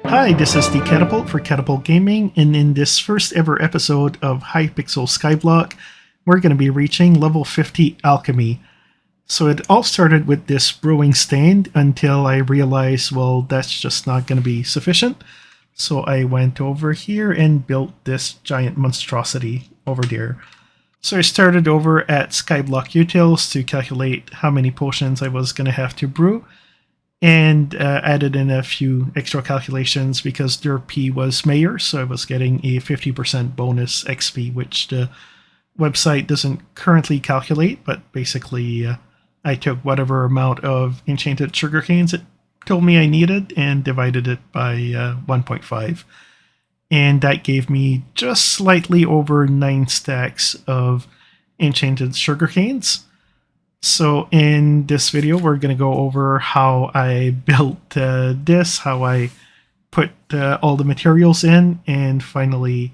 Hi, this is the Katapult for Katapult Gaming, and in this first ever episode of Hypixel Skyblock, we're going to be reaching level 50 Alchemy. So it all started with this brewing stand until I realized, well, that's just not going to be sufficient. So I went over here and built this giant monstrosity over there. So I started over at Skyblock Utils to calculate how many potions I was going to have to brew, and added in a few extra calculations because Derpy was mayor, so I was getting a 50% bonus XP, which the website doesn't currently calculate, but basically I took whatever amount of enchanted sugarcanes it told me I needed and divided it by 1.5. And that gave me just slightly over 9 stacks of enchanted sugarcanes. So in this video, we're going to go over how I built this, how I put all the materials in, and finally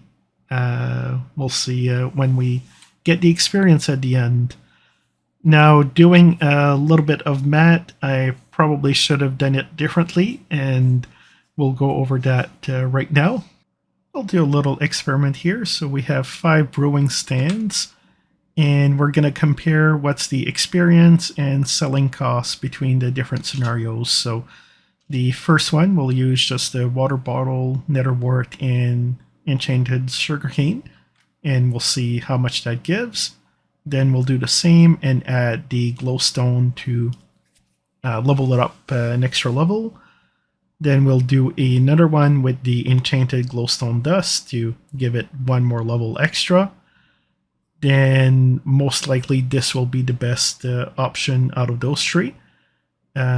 we'll see when we get the experience at the end. Now, doing a little bit of math, I probably should have done it differently, and we'll go over that right now. I'll do a little experiment here. So we have 5 brewing stands, and we're going to compare what's the experience and selling costs between the different scenarios. So the first one, we'll use just the water bottle, netherwort, and enchanted sugarcane, and we'll see how much that gives. Then we'll do the same and add the glowstone to level it up an extra level. Then we'll do another one with the enchanted glowstone dust to give it one more level extra. Then most likely this will be the best option out of those 3.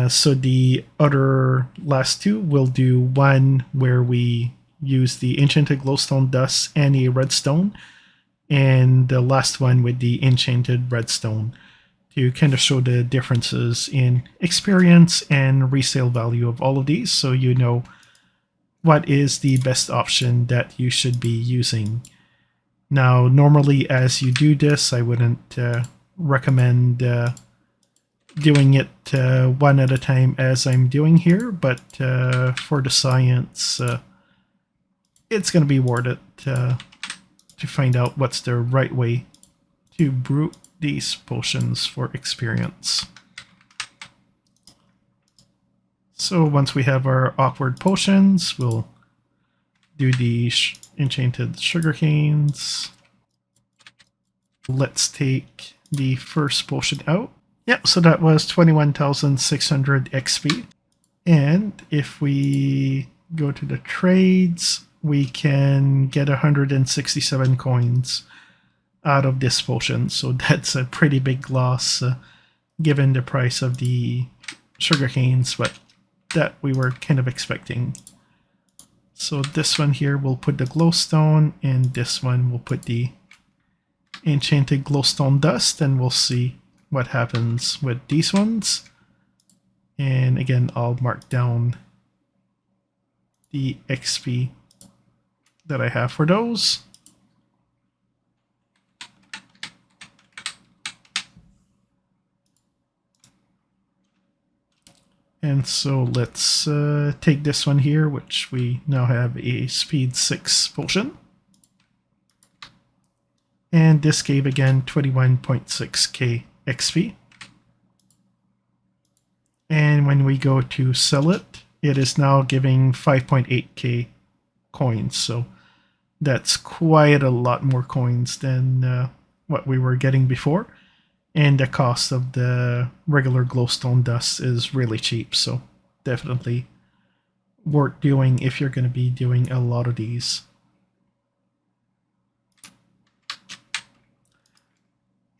So the other last 2, we'll do one where we use the enchanted glowstone dust and a redstone, and the last one with the enchanted redstone, to kind of show the differences in experience and resale value of all of these, so you know what is the best option that you should be using. Now, normally as you do this, I wouldn't recommend doing it one at a time as I'm doing here, but for the science, it's going to be worth it to find out what's the right way to brew these potions for experience. So once we have our awkward potions, we'll do the enchanted sugarcanes. Let's take the first potion out. Yep, so that was 21,600 XP. And if we go to the trades, we can get 167 coins out of this potion. So that's a pretty big loss given the price of the sugarcanes, but that we were kind of expecting. So this one here, we'll put the glowstone, and this one we'll put the enchanted glowstone dust, and we'll see what happens with these ones. And again, I'll mark down the XP that I have for those. And so let's take this one here, which we now have a speed 6 potion. And this gave again 21.6k XP. And when we go to sell it, it is now giving 5.8k coins. So that's quite a lot more coins than what we were getting before. And the cost of the regular glowstone dust is really cheap, so definitely worth doing if you're going to be doing a lot of these.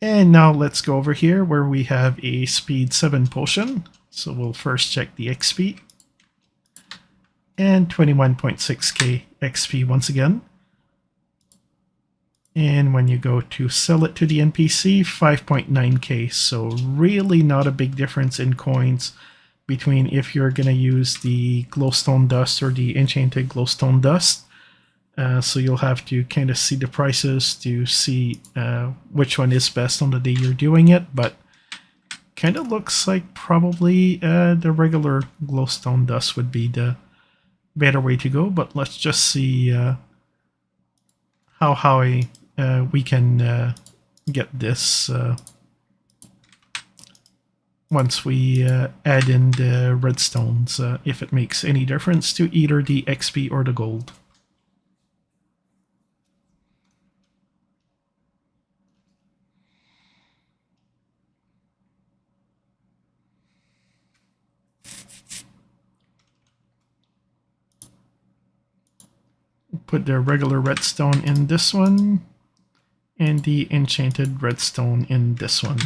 And now let's go over here where we have a speed 7 potion. So we'll first check the XP. And 21.6k XP once again. And when you go to sell it to the NPC, 5.9k. So really not a big difference in coins between if you're going to use the glowstone dust or the enchanted glowstone dust. So you'll have to kind of see the prices to see which one is best on the day you're doing it. But kind of looks like probably the regular glowstone dust would be the better way to go, but let's just see how high we can get this once we add in the redstones, if it makes any difference to either the XP or the gold. Put the regular redstone in this one, and the enchanted redstone in this one.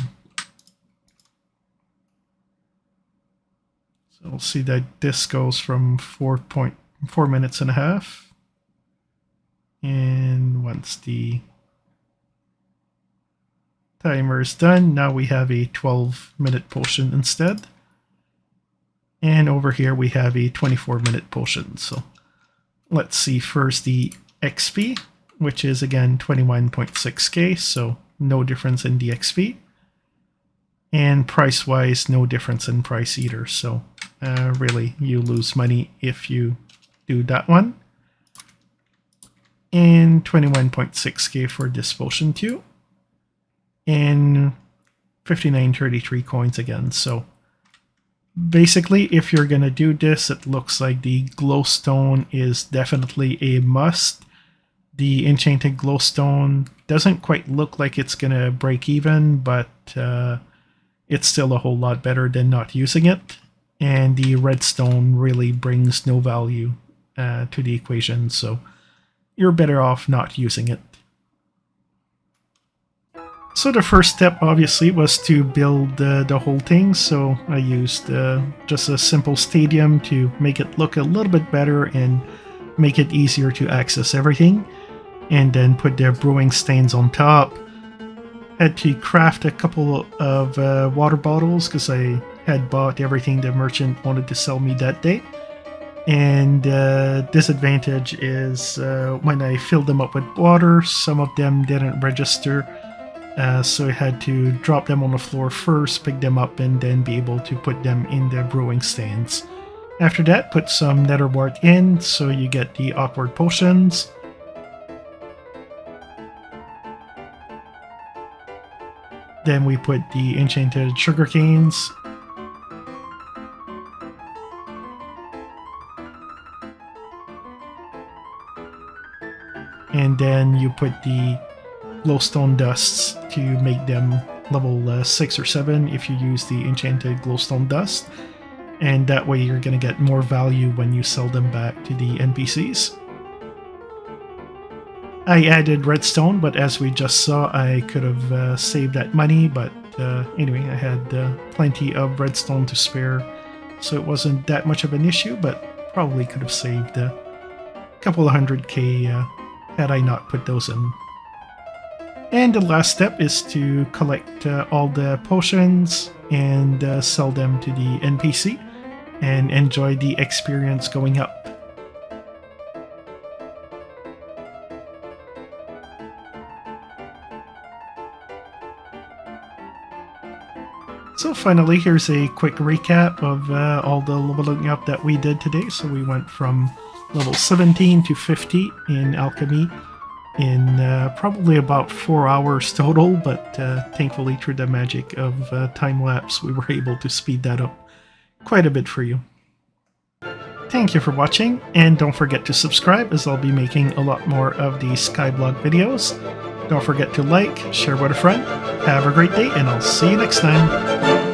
So we'll see that this goes from 4.4 minutes and a half. And once the timer is done, now we have a 12-minute potion instead. And over here we have a 24-minute potion. So let's see first the XP, which is again 21.6k, so no difference in the XP. And price-wise, no difference in price either, so really you lose money if you do that one. And 21.6k for this potion too. And 59.33 coins again, so basically, if you're going to do this, it looks like the glowstone is definitely a must. The enchanted glowstone doesn't quite look like it's going to break even, but it's still a whole lot better than not using it. And the redstone really brings no value to the equation, so you're better off not using it. So the first step obviously was to build the whole thing, so I used just a simple stadium to make it look a little bit better and make it easier to access everything, and then put the brewing stains on top. Had to craft a couple of water bottles because I had bought everything the merchant wanted to sell me that day. And disadvantage is when I filled them up with water, some of them didn't register. So I had to drop them on the floor first, pick them up, and then be able to put them in the brewing stands. After that, put some nether wart in, so you get the awkward potions. Then we put the enchanted sugarcanes. And then you put the glowstone dusts to make them level 6 or 7 if you use the enchanted glowstone dust, and that way you're going to get more value when you sell them back to the NPCs. I added redstone, but as we just saw, I could have saved that money, but anyway, I had plenty of redstone to spare, so it wasn't that much of an issue, but probably could have saved a couple of 100k had I not put those in. And the last step is to collect all the potions and sell them to the NPC and enjoy the experience going up. So finally, here's a quick recap of all the leveling up that we did today. So we went from level 17 to 50 in Alchemy in probably about 4 hours total, but thankfully through the magic of time-lapse we were able to speed that up quite a bit for you. Thank you for watching, and don't forget to subscribe as I'll be making a lot more of these Skyblock videos. Don't forget to like, share with a friend. Have a great day, and I'll see you next time.